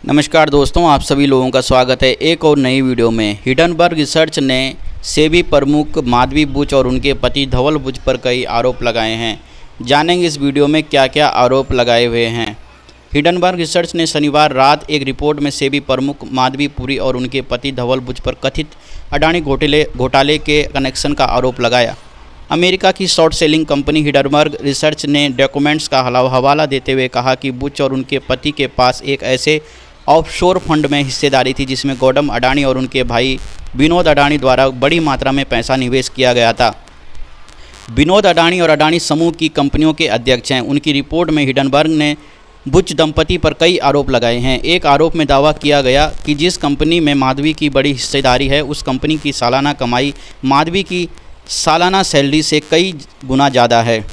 नमस्कार दोस्तों, आप सभी लोगों का स्वागत है एक और नई वीडियो में। हिडनबर्ग रिसर्च ने सेबी प्रमुख माधवी बुच और उनके पति धवल बुच पर कई आरोप लगाए हैं। जानेंगे इस वीडियो में क्या क्या आरोप लगाए हुए हैं। हिडनबर्ग रिसर्च ने शनिवार रात एक रिपोर्ट में सेबी प्रमुख माधवी पुरी और उनके पति धवल बुच पर कथित अडानी घोटाले के कनेक्शन का आरोप लगाया। अमेरिका की short selling company Hindenburg research ने डॉक्यूमेंट्स का हवाला देते हुए कहा कि बुच और उनके पति के पास एक ऐसे ऑफशोर फंड में हिस्सेदारी थी जिसमें गौतम अडानी और उनके भाई विनोद अडानी द्वारा बड़ी मात्रा में पैसा निवेश किया गया था। विनोद अडानी और अडानी समूह की कंपनियों के अध्यक्ष हैं। उनकी रिपोर्ट में हिडनबर्ग ने बुच दंपति पर कई आरोप लगाए हैं। एक आरोप में दावा किया गया कि जिस कंपनी में माधवी की बड़ी हिस्सेदारी है उस कंपनी की सालाना कमाई माधवी की सालाना सैलरी से कई गुना ज़्यादा है।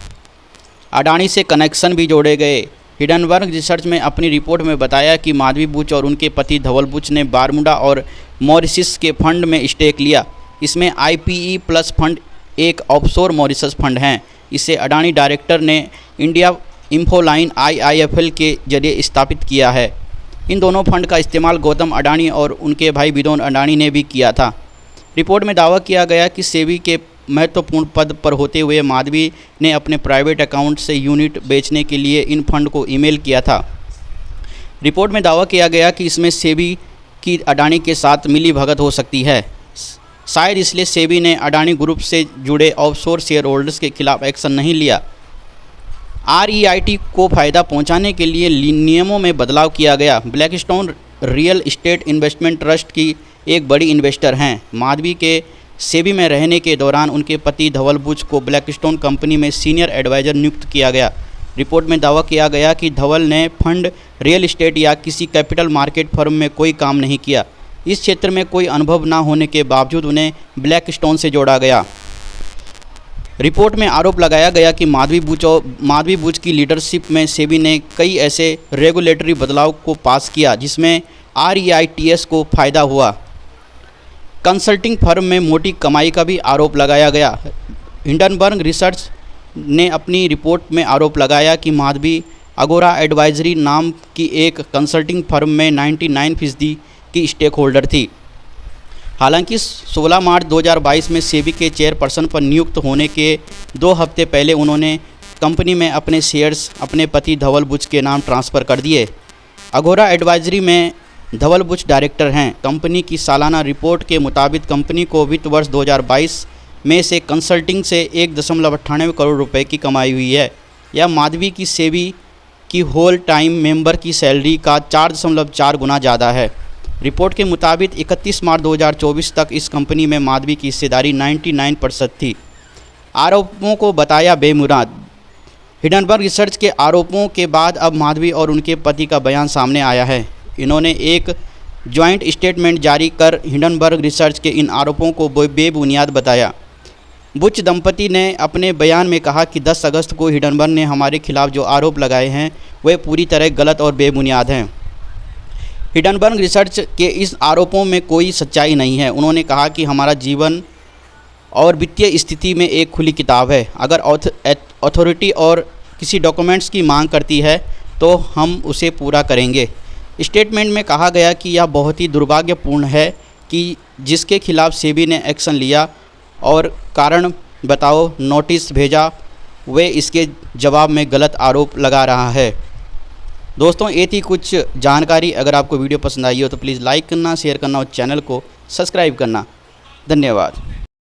अडानी से कनेक्शन भी जोड़े गए। हिडनबर्ग रिसर्च में अपनी रिपोर्ट में बताया कि माधवी बुच और उनके पति धवल बुच ने बारमूडा और मॉरिशस के फंड में स्टेक लिया। इसमें IPE प्लस फंड एक ऑफशोर मॉरिशस फंड हैं। इसे अडानी डायरेक्टर ने इंडिया इंफोलाइन IIFL के जरिए स्थापित किया है। इन दोनों फंड का इस्तेमाल गौतम अडानी और उनके भाई विनोद अडानी ने भी किया था। रिपोर्ट में दावा किया गया कि सेबी के महत्वपूर्ण पद पर होते हुए माधवी ने अपने प्राइवेट अकाउंट से यूनिट बेचने के लिए इन फंड को ईमेल किया था। रिपोर्ट में दावा किया गया कि इसमें सेबी की अडानी के साथ मिली भगत हो सकती है। शायद इसलिए सेबी ने अडानी ग्रुप से जुड़े ऑफशोर शेयर होल्डर्स के खिलाफ एक्शन नहीं लिया। REIT को फ़ायदा पहुंचाने के लिए नियमों में बदलाव किया गया। Blackstone real estate investment trust की एक बड़ी इन्वेस्टर हैं। माधवी के सेबी में रहने के दौरान उनके पति धवल बुच को ब्लैकस्टोन कंपनी में सीनियर एडवाइज़र नियुक्त किया गया। रिपोर्ट में दावा किया गया कि धवल ने फंड, रियल एस्टेट या किसी कैपिटल मार्केट फर्म में कोई काम नहीं किया। इस क्षेत्र में कोई अनुभव न होने के बावजूद उन्हें ब्लैकस्टोन से जोड़ा गया। रिपोर्ट में आरोप लगाया गया कि माधवी बुच की लीडरशिप में सेबी ने कई ऐसे रेगुलेटरी बदलाव को पास किया जिसमें REITs को फ़ायदा हुआ। कंसल्टिंग फर्म में मोटी कमाई का भी आरोप लगाया गया। हिडनबर्ग रिसर्च ने अपनी रिपोर्ट में आरोप लगाया कि माधवी अगोरा एडवाइजरी नाम की एक कंसल्टिंग फर्म में 99% की स्टेक होल्डर थी। हालांकि 16 मार्च 2022 में सेबी के चेयरपर्सन पर नियुक्त होने के 2 हफ्ते पहले उन्होंने कंपनी में अपने शेयर्स अपने पति धवल बुच के नाम ट्रांसफ़र कर दिए। अगोरा एडवाइजरी में धवल बुच डायरेक्टर हैं। कंपनी की सालाना रिपोर्ट के मुताबिक कंपनी को वित्त वर्ष 2022 में से कंसल्टिंग से 1.98 करोड़ रुपए की कमाई हुई है। यह माधवी की सेबी की होल टाइम मेंबर की सैलरी का 4.4 गुना ज़्यादा है। रिपोर्ट के मुताबिक 31 मार्च 2024 तक इस कंपनी में माधवी की हिस्सेदारी 99% थी। आरोपों को बताया बेबुनियाद। हिडनबर्ग रिसर्च के आरोपों के बाद अब माधवी और उनके पति का बयान सामने आया है। इन्होंने एक जॉइंट स्टेटमेंट जारी कर हिडनबर्ग रिसर्च के इन आरोपों को बेबुनियाद बताया। बुच दंपति ने अपने बयान में कहा कि 10 अगस्त को हिडनबर्ग ने हमारे खिलाफ जो आरोप लगाए हैं वे पूरी तरह गलत और बेबुनियाद हैं। हिडनबर्ग रिसर्च के इस आरोपों में कोई सच्चाई नहीं है। उन्होंने कहा कि हमारा जीवन और वित्तीय स्थिति में एक खुली किताब है। अगर अथॉरिटी और किसी डॉक्यूमेंट्स की मांग करती है तो हम उसे पूरा करेंगे। स्टेटमेंट में कहा गया कि यह बहुत ही दुर्भाग्यपूर्ण है कि जिसके खिलाफ सेबी ने एक्शन लिया और कारण बताओ नोटिस भेजा, वे इसके जवाब में गलत आरोप लगा रहा है। दोस्तों, ये थी कुछ जानकारी। अगर आपको वीडियो पसंद आई हो तो प्लीज़ लाइक करना, शेयर करना और चैनल को सब्सक्राइब करना। धन्यवाद।